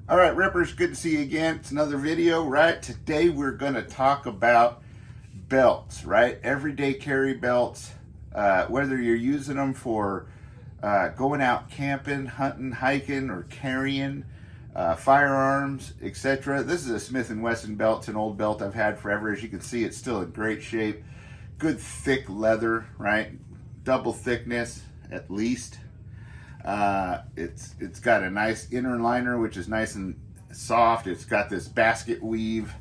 All right, Rippers, good to see you again. It's another video, right? Today we're going to talk about belts, right? Everyday carry belts, whether you're using them for going out camping, hunting, hiking, or carrying firearms, etc. This is a Smith & Wesson belt. It's an old belt I've had forever. As you can see, it's still in great shape. Good thick leather, right? Double thickness at least. It's got a nice inner liner, which is nice and soft. It's got this basket weave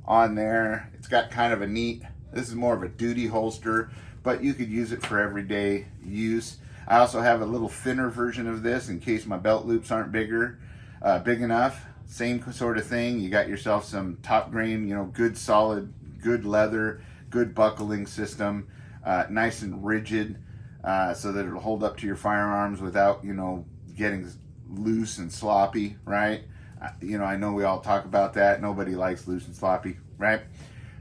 on there. It's got kind of a neat, this is more of a duty holster, but you could use it for everyday use. I also have a little thinner version of this in case my belt loops aren't big enough. Same sort of thing. You got yourself some top grain, good solid, good leather, good buckling system, nice and rigid. So that it'll hold up to your firearms without, getting loose and sloppy, right? I know we all talk about that. Nobody likes loose and sloppy, right?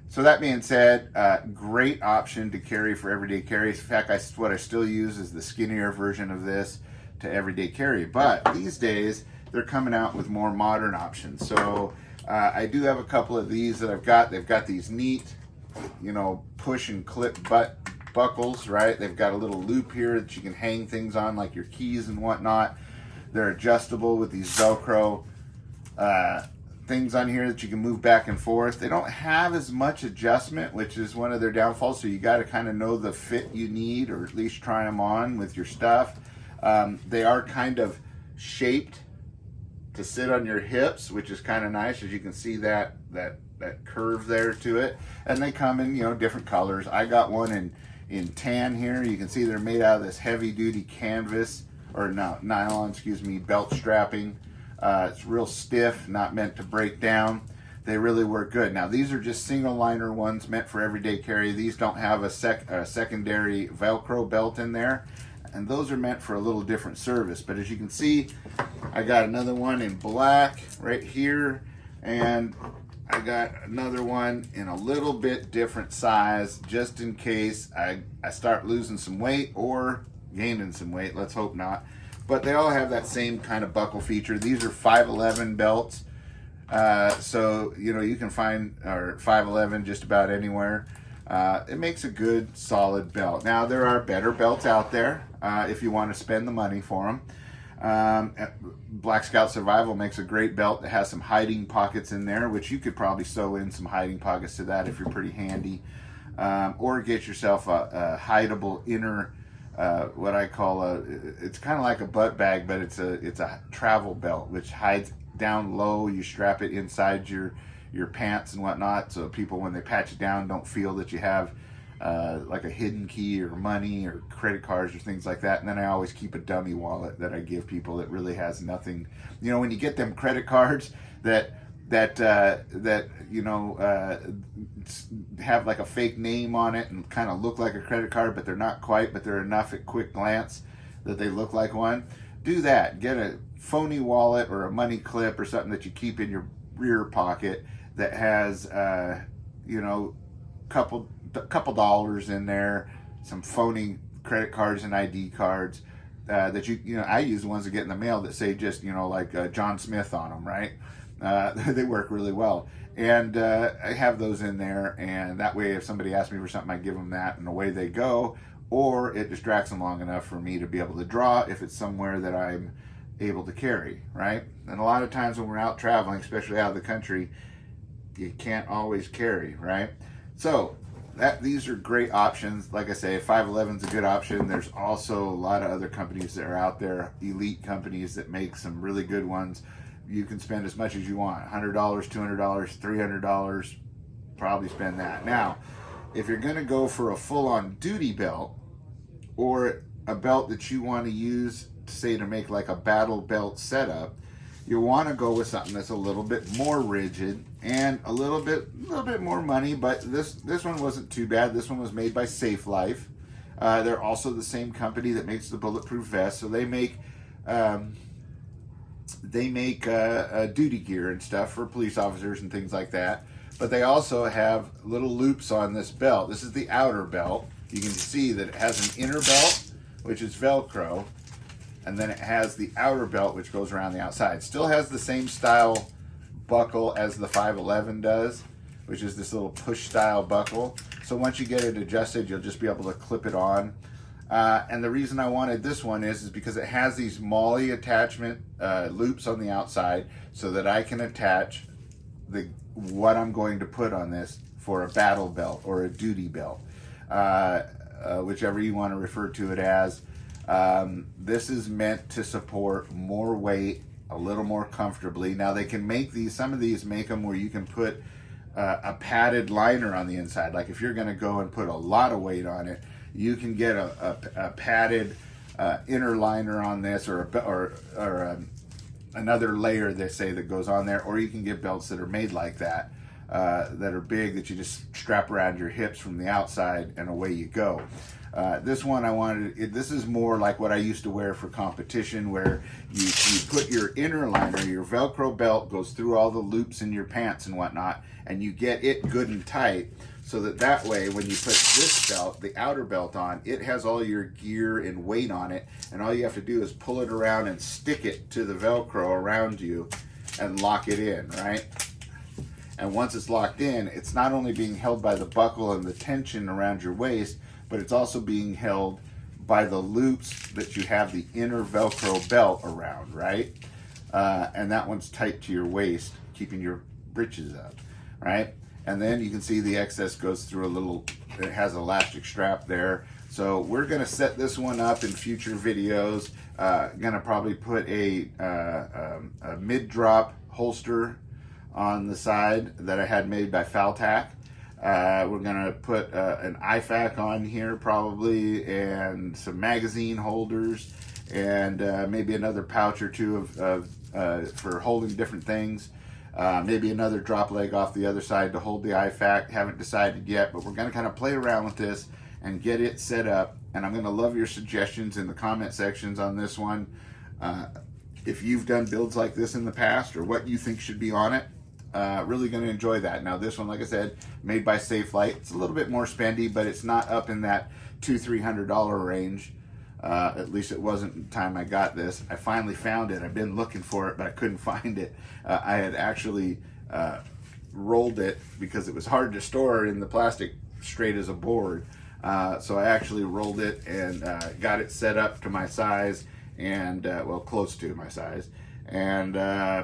So that being said, great option to carry for everyday carry. In fact, what I still use is the skinnier version of this to everyday carry. But these days, they're coming out with more modern options. So I do have a couple of these that I've got. They've got these neat, push and clip buckles, right? They've got a little loop here that you can hang things on, like your keys and whatnot. They're adjustable with these Velcro things on here that you can move back and forth. They don't have as much adjustment, which is one of their downfalls, so you got to kind of know the fit you need, or at least try them on with your stuff. They are kind of shaped to sit on your hips, which is kind of nice, as you can see that curve there to it. And they come in different colors. I got one in tan here. You can see they're made out of this heavy duty canvas, or no, nylon, belt strapping. It's real stiff, not meant to break down. They really work good. Now these are just single liner ones meant for everyday carry. These don't have a secondary Velcro belt in there, and those are meant for a little different service. But as you can see, I got another one in black right here, and I got another one in a little bit different size, just in case I start losing some weight or gaining some weight. Let's hope not. But they all have that same kind of buckle feature. These are 511 belts. So, you can find or 511 just about anywhere. It makes a good, solid belt. Now, there are better belts out there if you want to spend the money for them. Black Scout Survival makes a great belt that has some hiding pockets in there, which you could probably sew in some hiding pockets to that if you're pretty handy. Or get yourself a hideable inner, what I call it's kind of like a butt bag, but it's a travel belt, which hides down low. You strap it inside your pants and whatnot, so people, when they pat you down, don't feel that you have like a hidden key or money or credit cards or things like that. And then I always keep a dummy wallet that I give people that really has nothing. When you get them credit cards that have like a fake name on it and kind of look like a credit card, but they're not quite, but they're enough at quick glance that they look like one. Do that. Get a phony wallet or a money clip or something that you keep in your rear pocket that has couple dollars in there, some phony credit cards and ID cards that I use the ones that get in the mail that say just like John Smith on them, right? They work really well, and I have those in there, and that way if somebody asks me for something, I give them that and away they go, or it distracts them long enough for me to be able to draw if it's somewhere that I'm able to carry, right? And a lot of times when we're out traveling, especially out of the country, you can't always carry, right? So these are great options. Like I say, 511 is a good option. There's also a lot of other companies that are out there, elite companies that make some really good ones. You can spend as much as you want, $100, $200, $300, probably spend that. Now, if you're going to go for a full-on duty belt, or a belt that you want to use, say, to make like a battle belt setup, you want to go with something that's a little bit more rigid and a little bit more money. But this one wasn't too bad. This one was made by Safe Life. They're also the same company that makes the bulletproof vest, so they make duty gear and stuff for police officers and things like that. But they also have little loops on this belt. This is the outer belt. You can see that it has an inner belt, which is Velcro, and then it has the outer belt which goes around the outside. Still has the same style buckle as the 511 does, which is this little push style buckle. So once you get it adjusted, you'll just be able to clip it on. And the reason I wanted this one is because it has these MOLLE attachment loops on the outside, so that I can attach what I'm going to put on this for a battle belt or a duty belt, whichever you want to refer to it as. This is meant to support more weight a little more comfortably. Now they can make these, some of these make them where you can put a padded liner on the inside. Like if you're going to go and put a lot of weight on it, you can get a padded inner liner on this, or another layer, they say, that goes on there. Or you can get belts that are made like that, that are big, that you just strap around your hips from the outside and away you go. This one this is more like what I used to wear for competition, where you put your inner liner, your Velcro belt goes through all the loops in your pants and whatnot, and you get it good and tight, so that way when you put this belt, the outer belt, on, it has all your gear and weight on it, and all you have to do is pull it around and stick it to the Velcro around you and lock it in, right? And once it's locked in, it's not only being held by the buckle and the tension around your waist, but it's also being held by the loops that you have the inner Velcro belt around, right? And that one's tight to your waist, keeping your britches up, right? And then you can see the excess goes through it has an elastic strap there. So we're gonna set this one up in future videos. Gonna probably put a mid-drop holster on the side that I had made by Faltac. We're gonna put an IFAC on here probably, and some magazine holders, and maybe another pouch or two for holding different things. Maybe another drop leg off the other side to hold the IFAC. Haven't decided yet, but we're gonna kind of play around with this and get it set up. And I'm gonna love your suggestions in the comment sections on this one. If you've done builds like this in the past, or what you think should be on it. Really going to enjoy that. Now this one, like I said, made by Safelite. It's a little bit more spendy, but it's not up in that $200-300 range. At least it wasn't the time I got this. I finally found it. I've been looking for it, but I couldn't find it. I had actually rolled it because it was hard to store in the plastic straight as a board. So I actually rolled it and got it set up to my size, and well, close to my size, and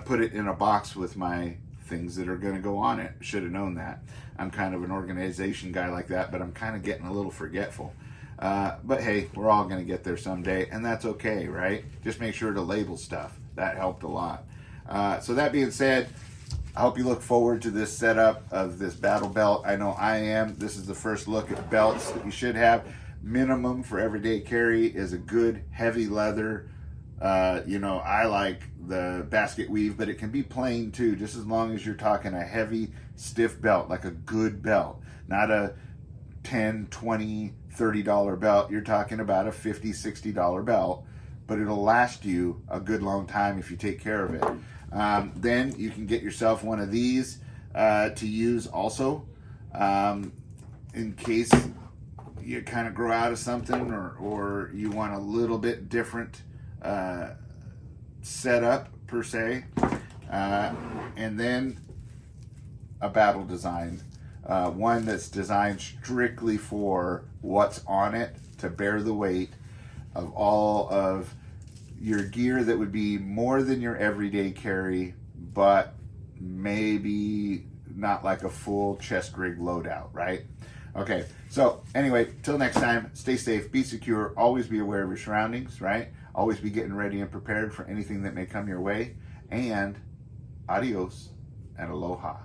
put it in a box with my things that are going to go on it. Should have known that. I'm kind of an organization guy like that, but I'm kind of getting a little forgetful. But hey, we're all going to get there someday, and that's okay, right? Just make sure to label stuff. That helped a lot. So that being said, I hope you look forward to this setup of this battle belt. I know I am. This is the first look at belts that you should have. Minimum for everyday carry is a good heavy leather. I like the basket weave, but it can be plain too, just as long as you're talking a heavy, stiff belt, like a good belt, not a $10, $20, $30 belt. You're talking about a $50, $60 belt, but it'll last you a good long time if you take care of it. Then you can get yourself one of these to use also, in case you kind of grow out of something, or you want a little bit different setup per se, and then a battle design, one that's designed strictly for what's on it, to bear the weight of all of your gear that would be more than your everyday carry, but maybe not like a full chest rig loadout, right? Okay, so anyway, till next time, stay safe, be secure, always be aware of your surroundings, right? Always be getting ready and prepared for anything that may come your way. And adios and aloha.